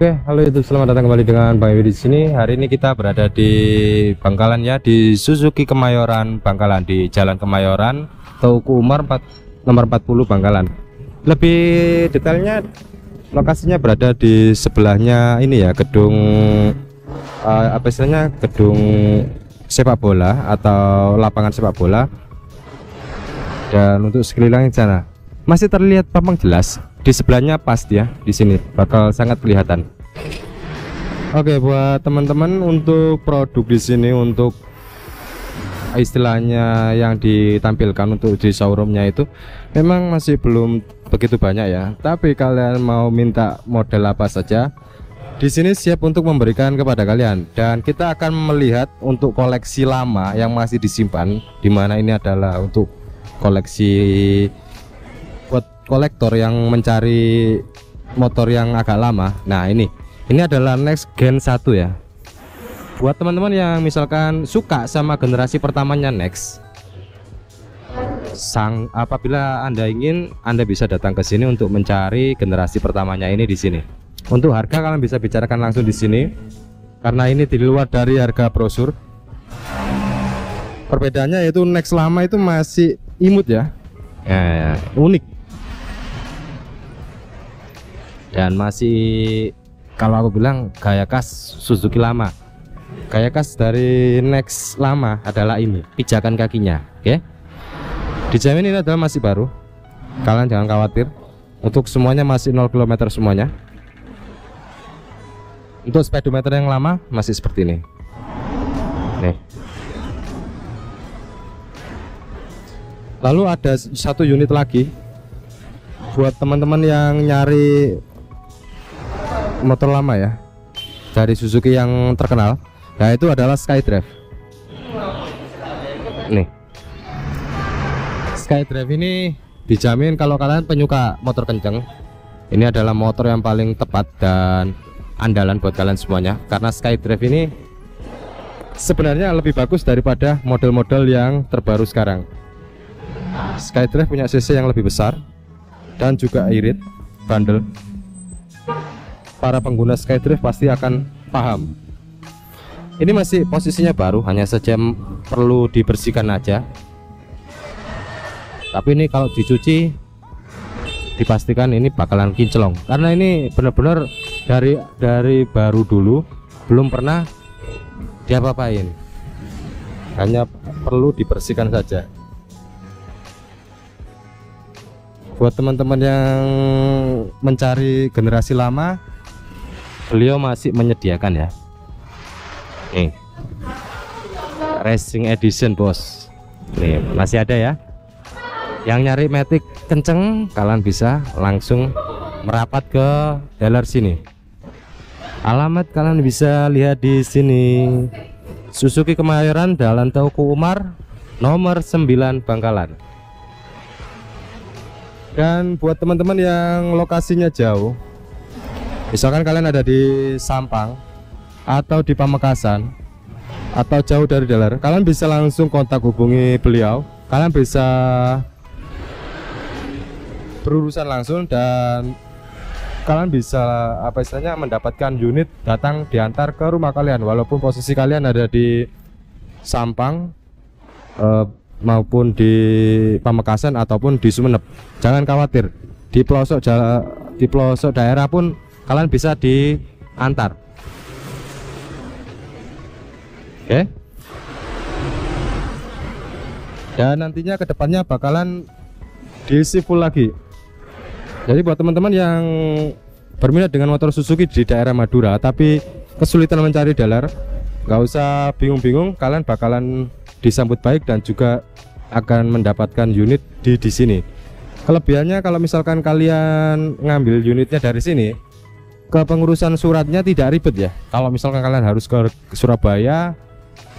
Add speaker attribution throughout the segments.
Speaker 1: Oke, halo YouTube, selamat datang kembali dengan Bang Ewi di sini. Hari ini kita berada di Bangkalan ya, di Suzuki Kemayoran Bangkalan, di Jalan Kemayoran, Teuku Umar nomor 40 Bangkalan. Lebih detailnya lokasinya berada di sebelahnya ini ya, gedung apa istilahnya, gedung sepak bola atau lapangan sepak bola. Dan untuk sekeliling sana masih terlihat pampang jelas. Di sebelahnya pasti ya, di sini bakal sangat kelihatan. Oke, buat teman-teman, untuk produk di sini, untuk istilahnya yang ditampilkan untuk di showroomnya itu memang masih belum begitu banyak ya. Tapi kalian mau minta model apa saja, di sini siap untuk memberikan kepada kalian. Dan kita akan melihat untuk koleksi lama yang masih disimpan, dimana ini adalah untuk koleksi buat kolektor yang mencari motor yang agak lama. Nah, ini adalah Next Gen 1 ya. Buat teman-teman yang misalkan suka sama generasi pertamanya Next, apabila Anda ingin, Anda bisa datang ke sini untuk mencari generasi pertamanya ini di sini. Untuk harga kalian bisa bicarakan langsung di sini, karena ini di luar dari harga brosur. Perbedaannya yaitu Next lama itu masih imut ya, unik. Dan masih, kalau aku bilang, gaya khas Suzuki lama. Gaya khas dari Next lama adalah ini, pijakan kakinya. Oke, dijamin ini adalah masih baru, kalian jangan khawatir. Untuk semuanya masih 0 km semuanya. Untuk speedometer yang lama masih seperti ini nih. Lalu ada satu unit lagi buat teman-teman yang nyari motor lama ya, dari Suzuki yang terkenal. Nah, itu adalah Skydrive. Nih, Skydrive ini dijamin kalau kalian penyuka motor kenceng, ini adalah motor yang paling tepat dan andalan buat kalian semuanya. Karena Skydrive ini sebenarnya lebih bagus daripada model-model yang terbaru sekarang. Skydrive punya cc yang lebih besar dan juga irit bandel. Para pengguna Skydrive pasti akan paham. Ini masih posisinya baru, hanya saja perlu dibersihkan aja. Tapi ini kalau dicuci, dipastikan ini bakalan kinclong, karena ini benar-benar dari baru dulu, belum pernah diapa-apain, hanya perlu dibersihkan saja. Buat teman-teman yang mencari generasi lama, beliau masih menyediakan ya. Nih, Racing Edition bos. Nih, masih ada ya. Yang nyari Matic kenceng, kalian bisa langsung merapat ke dealer sini. Alamat kalian bisa lihat di sini. Suzuki Kemayoran, Jalan Teuku Umar, nomor 9 Bangkalan. Dan buat teman-teman yang lokasinya jauh, misalkan kalian ada di Sampang atau di Pamekasan atau jauh dari dealer, kalian bisa langsung kontak hubungi beliau. Kalian bisa berurusan langsung dan kalian bisa apa istilahnya mendapatkan unit datang diantar ke rumah kalian, walaupun posisi kalian ada di Sampang maupun di Pamekasan ataupun di Sumeneb. Jangan khawatir, di pelosok daerah pun kalian bisa diantar. Oke. Dan nantinya kedepannya bakalan diisi full lagi. Jadi buat teman-teman yang berminat dengan motor Suzuki di daerah Madura tapi kesulitan mencari dealer, nggak usah bingung-bingung, kalian bakalan disambut baik dan juga akan mendapatkan unit di sini. Kelebihannya kalau misalkan kalian ngambil unitnya dari sini, kepengurusan suratnya tidak ribet ya. Kalau misalkan kalian harus ke Surabaya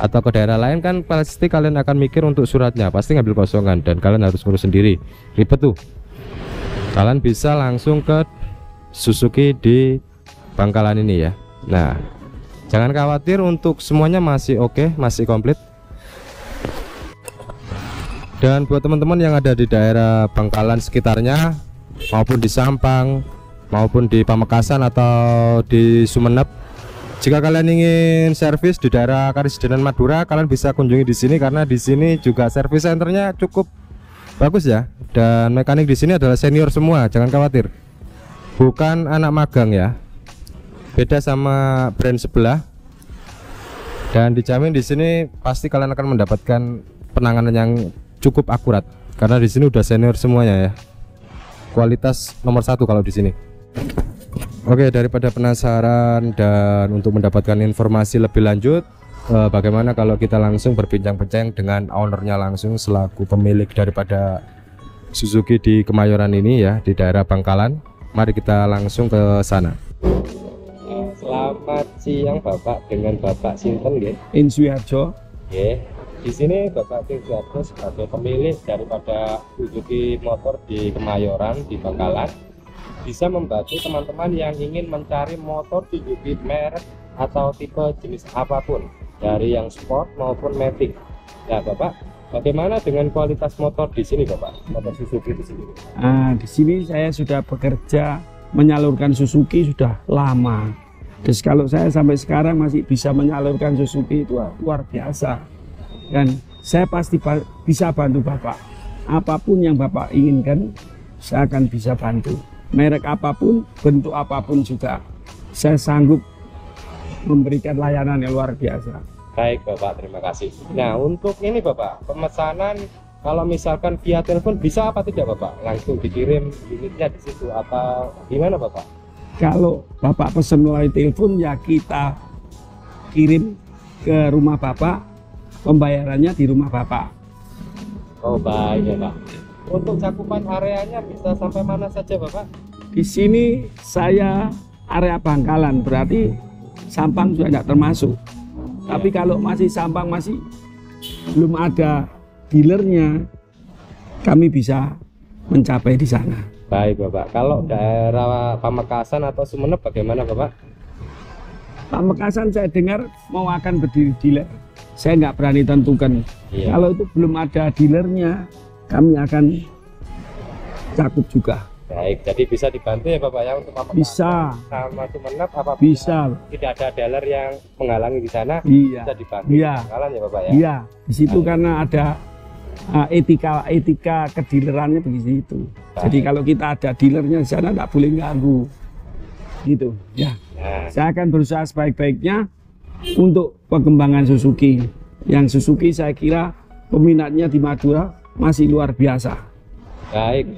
Speaker 1: atau ke daerah lain, kan pasti kalian akan mikir untuk suratnya, pasti ngambil kosongan dan kalian harus ngurus sendiri, ribet tuh. Kalian bisa langsung ke Suzuki di Bangkalan ini ya. Nah, jangan khawatir, untuk semuanya masih oke, masih komplit. Dan buat teman-teman yang ada di daerah Bangkalan sekitarnya maupun di Sampang maupun di Pamekasan atau di Sumeneb. Jika kalian ingin servis di daerah Karesidenan Madura, kalian bisa kunjungi di sini karena di sini juga servis centernya cukup bagus ya. Dan mekanik di sini adalah senior semua, jangan khawatir. Bukan anak magang ya. Beda sama brand sebelah. Dan dijamin di sini pasti kalian akan mendapatkan penanganan yang cukup akurat karena di sini udah senior semuanya ya. Kualitas nomor 1 kalau di sini. Oke, daripada penasaran dan untuk mendapatkan informasi lebih lanjut, bagaimana kalau kita langsung berbincang-bincang dengan ownernya langsung selaku pemilik daripada Suzuki di Kemayoran ini ya, di daerah Bangkalan. Mari kita langsung ke sana. Selamat siang Bapak, dengan Bapak sinten nggih?
Speaker 2: Insuharjo.
Speaker 1: Nggih. Di sini Bapak Insuharjo sebagai pemilik daripada Suzuki motor di Kemayoran di Bangkalan bisa membantu teman-teman yang ingin mencari motor Suzuki merek atau tipe jenis apapun, dari yang sport maupun matic. Nah Bapak, bagaimana dengan kualitas motor di sini Bapak, motor Suzuki itu sendiri?
Speaker 2: Di sini saya sudah bekerja menyalurkan Suzuki sudah lama. Terus kalau saya sampai sekarang masih bisa menyalurkan Suzuki itu luar biasa. Dan saya pasti bisa bantu Bapak. Apapun yang Bapak inginkan, saya akan bisa bantu. Merek apapun, bentuk apapun juga saya sanggup memberikan layanan yang luar biasa.
Speaker 1: Baik Bapak, terima kasih. Nah untuk ini Bapak, pemesanan kalau misalkan via telepon bisa apa tidak Bapak? Langsung dikirim unitnya di situ atau gimana Bapak?
Speaker 2: Kalau Bapak pesan melalui telepon ya kita kirim ke rumah Bapak, pembayarannya di rumah Bapak.
Speaker 1: Oh baik ya Pak. Untuk cakupan areanya bisa sampai mana saja Bapak?
Speaker 2: Di sini saya area Bangkalan, berarti Sampang sudah tidak termasuk. Tapi kalau masih Sampang masih belum ada dealernya, kami bisa mencapai di sana.
Speaker 1: Baik Bapak. Kalau daerah Pamekasan atau Sumeneb bagaimana Bapak?
Speaker 2: Pamekasan saya dengar mau akan berdiri dealer. Saya nggak berani tentukan.
Speaker 1: Iya.
Speaker 2: Kalau itu belum ada dealernya, kami akan cakup juga.
Speaker 1: Baik, jadi bisa dibantu ya Bapak ya untuk Pamekasan
Speaker 2: Bisa.
Speaker 1: sama Sumeneb apabila
Speaker 2: Bisa.
Speaker 1: tidak ada dealer yang menghalangi di sana,
Speaker 2: Iya.
Speaker 1: bisa dibantu.
Speaker 2: Iya.
Speaker 1: Bangkalan ya Bapak ya.
Speaker 2: Iya, di situ karena ada etika kedilerannya begitu. Jadi kalau kita ada dealernya di sana tidak boleh ganggu. Gitu. Ya.
Speaker 1: Nah,
Speaker 2: Saya akan berusaha sebaik-baiknya untuk pengembangan Suzuki. Yang Suzuki saya kira peminatnya di Madura masih luar biasa.
Speaker 1: baik.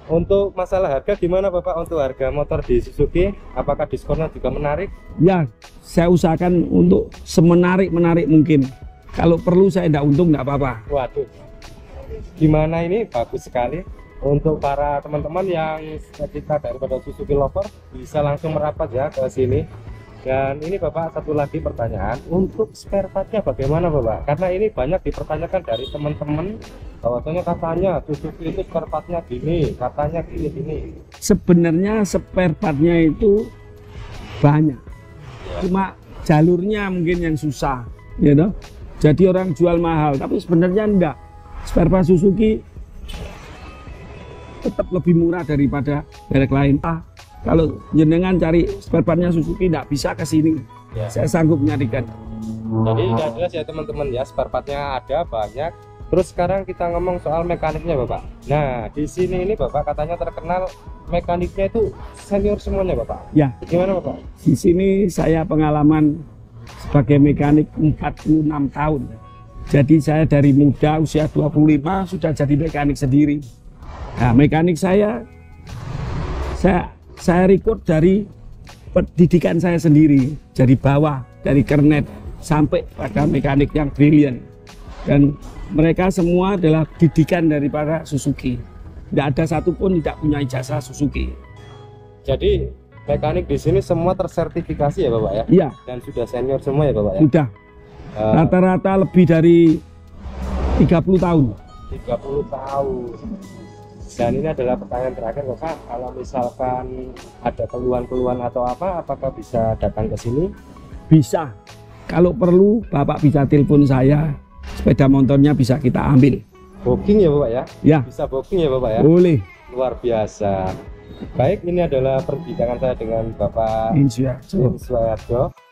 Speaker 1: Untuk masalah harga gimana Bapak untuk harga motor di Suzuki? Apakah diskonnya juga menarik?
Speaker 2: Ya, saya usahakan untuk semenarik-menarik mungkin. Kalau perlu saya tidak untung tidak apa-apa.
Speaker 1: Waduh, gimana ini bagus sekali. Untuk para teman-teman yang kita daripada Suzuki lover bisa langsung merapat ya ke sini. Dan ini Bapak satu lagi pertanyaan, untuk spare partnya bagaimana Bapak? Karena ini banyak dipertanyakan dari teman-teman bahwasanya katanya Suzuki itu spare partnya gini, katanya gini.
Speaker 2: Sebenarnya spare partnya itu banyak, cuma jalurnya mungkin yang susah, ya toh? Jadi orang jual mahal, tapi sebenarnya enggak. Spare part Suzuki tetap lebih murah daripada merek lain. Kalau jenengan cari spare partnya Suzuki tidak bisa ke sini,
Speaker 1: Ya.
Speaker 2: saya sanggup nyarikan.
Speaker 1: Jadi udah jelas ya teman-teman ya, spare partnya ada banyak. Terus sekarang kita ngomong soal mekaniknya Bapak. Nah di sini ini Bapak katanya terkenal mekaniknya itu senior semuanya Bapak.
Speaker 2: Ya,
Speaker 1: Gimana Bapak?
Speaker 2: di sini saya pengalaman sebagai mekanik 46 tahun. Jadi saya dari muda usia 25 sudah jadi mekanik sendiri. Nah, mekanik saya rekrut dari pendidikan saya sendiri, dari bawah, dari kernet sampai pada mekanik yang brilian. Dan mereka semua adalah didikan daripada Suzuki. Tidak ada satupun tidak punya ijazah Suzuki.
Speaker 1: Jadi mekanik di sini semua tersertifikasi ya Bapak ya?
Speaker 2: Iya,
Speaker 1: Dan sudah senior semua ya Bapak ya?
Speaker 2: sudah. Rata-rata lebih dari 30 tahun.
Speaker 1: 30 tahun. Dan ini adalah pertanyaan terakhir Bapak, kalau misalkan ada keluhan-keluhan atau apa, apakah bisa datang ke sini?
Speaker 2: Bisa. Kalau perlu Bapak bisa telepon saya, sepeda motornya bisa kita ambil.
Speaker 1: Booking ya Bapak ya?
Speaker 2: Ya,
Speaker 1: Bisa booking ya Bapak ya?
Speaker 2: boleh.
Speaker 1: Luar biasa. Baik, ini adalah perbincangan saya dengan Bapak
Speaker 2: Insyaallah.
Speaker 1: Suharjo.